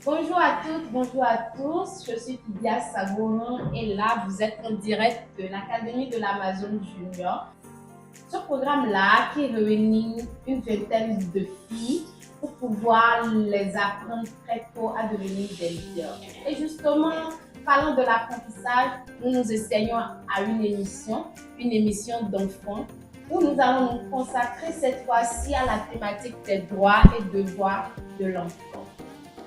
Bonjour à toutes, bonjour à tous. Je suis Lydia Sagoron et là, vous êtes en direct de l'Académie de l'Amazon Junior. Ce programme-là qui réunit une vingtaine de filles pour pouvoir les apprendre très tôt à devenir des leaders. Et justement, parlant de l'apprentissage, nous nous essayons à une émission d'enfants, où nous allons nous consacrer cette fois-ci à la thématique des droits et devoirs de l'enfant.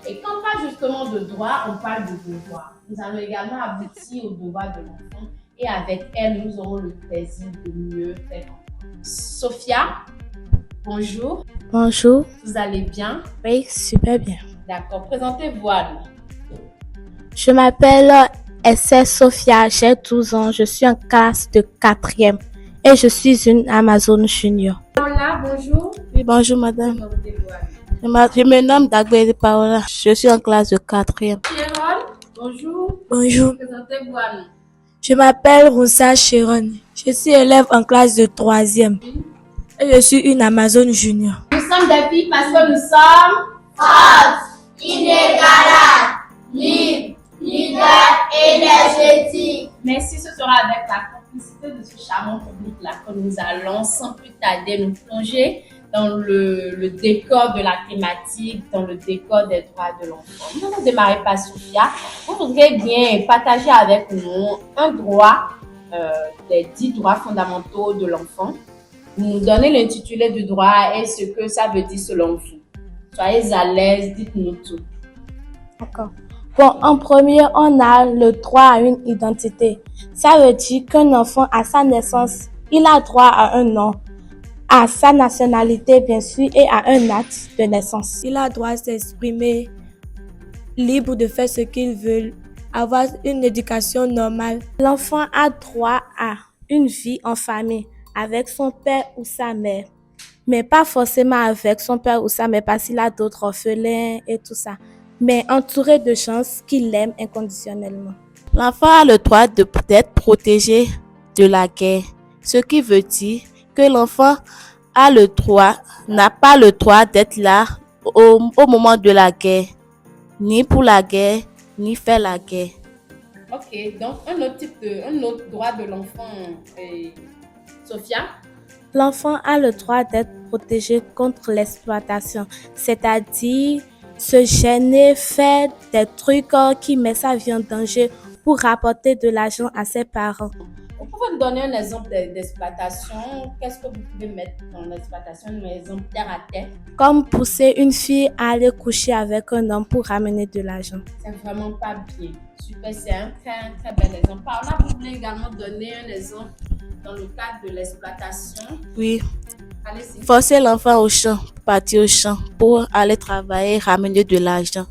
Et quand on parle justement de droit, on parle de devoir. Nous allons également aboutir au devoir de l'enfant et avec elle, nous aurons le plaisir de mieux faire comprendre. Sophia, bonjour. Bonjour. Vous allez bien? Oui, super bien. D'accord. Présentez-vous à nous. Je m'appelle SS Sophia, j'ai 12 ans, je suis en classe de 4e et je suis une Amazon Junior. Paola, bonjour. Oui, bonjour madame. Présentez-vous à nous. Je me nomme Dagbe Paola, je suis en classe de 4e. Sharon, bonjour. Bonjour. Présentez-vous à nous. Je m'appelle Rosa Sharon, je suis élève en classe de 3e et je suis une Amazon Junior. Nous sommes des filles parce que nous sommes fortes, inégalables, libres, leaders, énergétiques. Merci, ce sera avec la complicité de ce charmant public-là que nous allons sans plus tarder nous plonger dans le décor de la thématique, dans le décor des droits de l'enfant. Nous allons démarrer par Sophia. Vous voudriez bien partager avec nous un droit, des 10 droits fondamentaux de l'enfant. Vous nous donnez l'intitulé du droit et ce que ça veut dire selon vous. Soyez à l'aise, dites-nous tout. D'accord. Bon, en premier, on a le droit à une identité. Ça veut dire qu'un enfant, à sa naissance, il a droit à un nom, à sa nationalité, bien sûr, et à un acte de naissance. Il a droit à s'exprimer, libre de faire ce qu'il veut, avoir une éducation normale. L'enfant a droit à une vie en famille, avec son père ou sa mère. Mais pas forcément avec son père ou sa mère, parce qu'il a d'autres orphelins et tout ça. Mais entouré de gens qui l'aiment inconditionnellement. L'enfant a le droit d'être protégé de la guerre, ce qui veut dire que l'enfant n'a pas le droit d'être là au moment de la guerre, ni pour la guerre, ni faire la guerre. Ok, donc un autre droit de l'enfant, Sophia. L'enfant a le droit d'être protégé contre l'exploitation, c'est-à-dire se gêner, faire des trucs qui mettent sa vie en danger pour rapporter de l'argent à ses parents. Vous pouvez nous donner un exemple d'exploitation? Qu'est-ce que vous pouvez mettre dans l'exploitation? Un exemple terre à terre? Comme pousser une fille à aller coucher avec un homme pour ramener de l'argent. C'est vraiment pas bien. Super, c'est un très, très bel exemple. Paola, vous voulez également donner un exemple dans le cadre de l'exploitation? Oui. Allez-y. Forcer l'enfant au champ, partir au champ pour aller travailler, ramener de l'argent.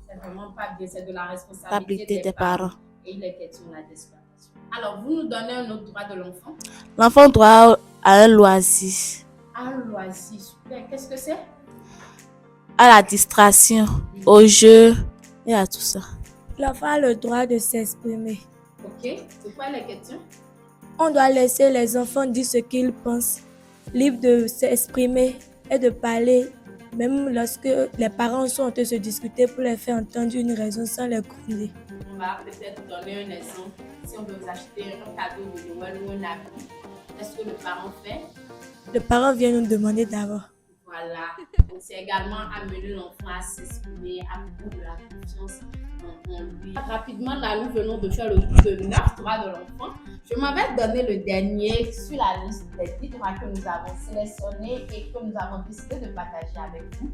C'est vraiment pas bien, c'est de la responsabilité des parents. Et il est question là d'exploitation. Alors, vous nous donnez un autre droit de l'enfant? L'enfant doit à un loisir. Un loisir, super. Qu'est-ce que c'est? À la distraction, au jeu et à tout ça. L'enfant a le droit de s'exprimer. Ok, c'est quoi les questions? On doit laisser les enfants dire ce qu'ils pensent, libres de s'exprimer et de parler, même lorsque les parents sont en train de se discuter pour les faire entendre une raison sans les gronder. On va peut-être donner un exemple. Si on veut vous acheter un cadeau de Noël ou un habit, qu'est-ce que le parent fait? Le parent vient nous demander d'abord. Voilà. Donc, c'est également amener l'enfant à s'exprimer, à prendre de la confiance en lui. Rapidement, là, nous venons de faire le tour de 9 droits de l'enfant. Je m'en vais donner le dernier sur la liste des 10 droits que nous avons sélectionnés et que nous avons décidé de partager avec vous.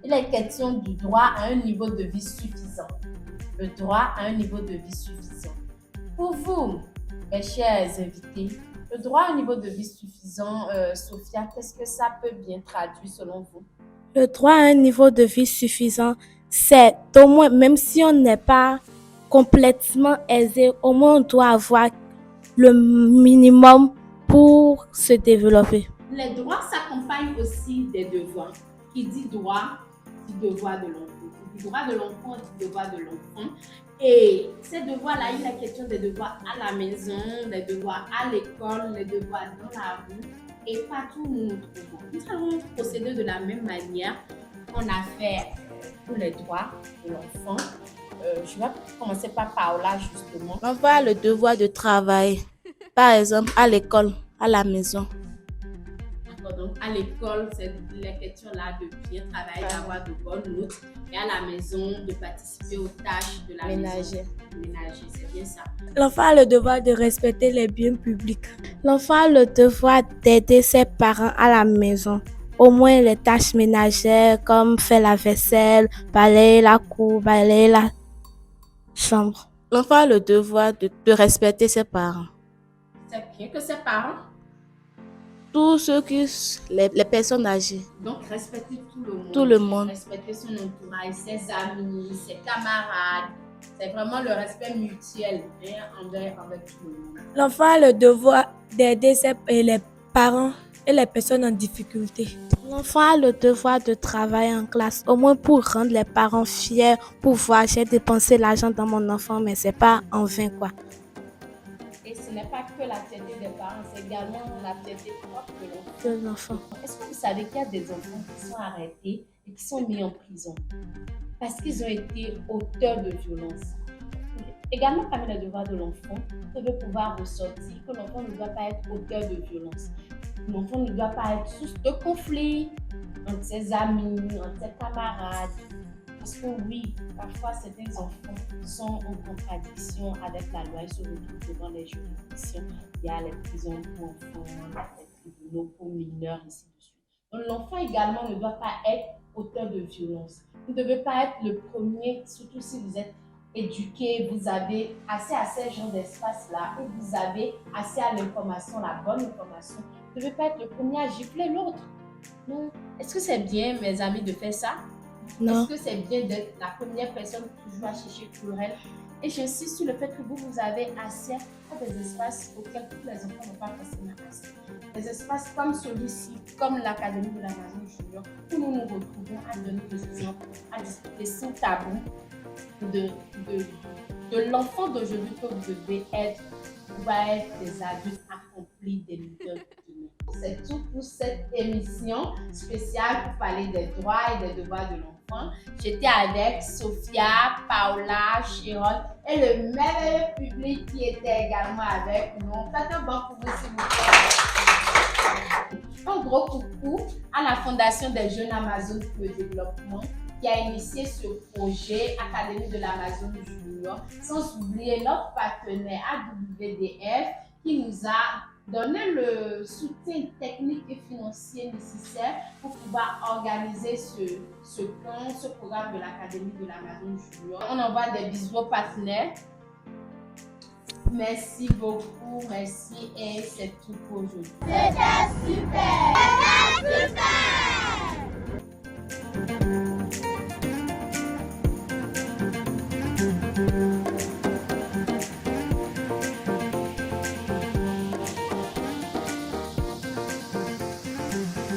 Il est question du droit à un niveau de vie suffisant. Le droit à un niveau de vie suffisant. Pour vous, mes chers invités, le droit à un niveau de vie suffisant, Sophia, qu'est-ce que ça peut bien traduire selon vous? Le droit à un niveau de vie suffisant, c'est au moins, même si on n'est pas complètement aisé, au moins on doit avoir le minimum pour se développer. Les droits s'accompagnent aussi des devoirs. Qui dit droit, dit devoir de l'enfant. Qui dit droit de l'enfant, dit devoir de l'enfant. Et ces devoirs-là, il est question des devoirs à la maison, des devoirs à l'école, les devoirs dans la rue et partout où nous nous trouvons. Nous allons procéder de la même manière qu'on a fait pour les droits de l'enfant. Je vais commencer par Paola, justement. L'enfant a le devoir de travailler, par exemple à l'école, à la maison. D'accord, donc à l'école, c'est les questions-là de bien travailler, d'avoir de bonnes notes, et à la maison, de participer aux tâches de la maison. Ménager, c'est bien ça. L'enfant a le devoir de respecter les biens publics. L'enfant a le devoir d'aider ses parents à la maison. Au moins les tâches ménagères comme faire la vaisselle, balayer la cour, balayer la chambre. L'enfant a le devoir de respecter ses parents. C'est bien que ses parents. Tous ceux les personnes âgées. Donc, respecter tout le monde. Tout le monde. Respecter son entourage, ses amis, ses camarades. C'est vraiment le respect mutuel envers tout le monde. L'enfant a le devoir d'aider les parents et les personnes en difficulté. L'enfant a le devoir de travailler en classe, au moins pour rendre les parents fiers, pour voir j'ai dépensé l'argent dans mon enfant, mais c'est pas en vain quoi. Et ce n'est pas que la fierté des parents, c'est également la fierté propre De l'enfant. Est-ce que vous savez qu'il y a des enfants qui sont arrêtés et qui sont mis en prison parce qu'ils ont été auteurs de violence? Également, parmi les devoirs de l'enfant, vous devez pouvoir ressortir que l'enfant ne doit pas être auteur de violence. L'enfant ne doit pas être source de conflit entre ses amis, entre ses camarades. Parce que oui, parfois certains enfants sont en contradiction avec la loi et se retrouvent devant les juridictions. Il y a les prisons pour enfants, les tribunaux pour mineurs, ainsi de suite. Donc l'enfant également ne doit pas être auteur de violence. Vous ne devez pas être le premier, surtout si vous êtes éduqué, vous avez accès à ces genres d'espace-là, où vous avez accès à l'information, la bonne information. Vous ne devez pas être le premier à gifler l'autre. Non. Est-ce que c'est bien, mes amis, de faire ça? Non. Est-ce que c'est bien d'être la première personne toujours à chercher querelle? Et j'insiste sur le fait que vous avez accès à des espaces auxquels tous les enfants n'ont pas forcément accès. Des espaces comme celui-ci, comme l'Académie de l'Amazon Junior, où nous nous retrouvons à donner des exemples, à discuter sans tabou de l'enfant d'aujourd'hui que vous devez être. Vous va être des adultes accomplis, des leaders de demain. C'est tout pour cette émission spéciale pour parler des droits et des devoirs de l'enfant. J'étais avec Sophia, Paola, Chiron et le merveilleux public qui était également avec nous. Faites un bon pour vous, s'il vous plaît. Un gros coucou à la Fondation des Jeunes Amazones pour le développement qui a initié ce projet Académie de l'Amazon Junior, sans oublier notre partenaire AWDF qui nous a donné le soutien technique et financier nécessaire pour pouvoir organiser ce programme de l'Académie de l'Amazon Junior. On envoie des bisous aux partenaires. Merci beaucoup, merci et c'est tout pour aujourd'hui. C'était super! C'était super!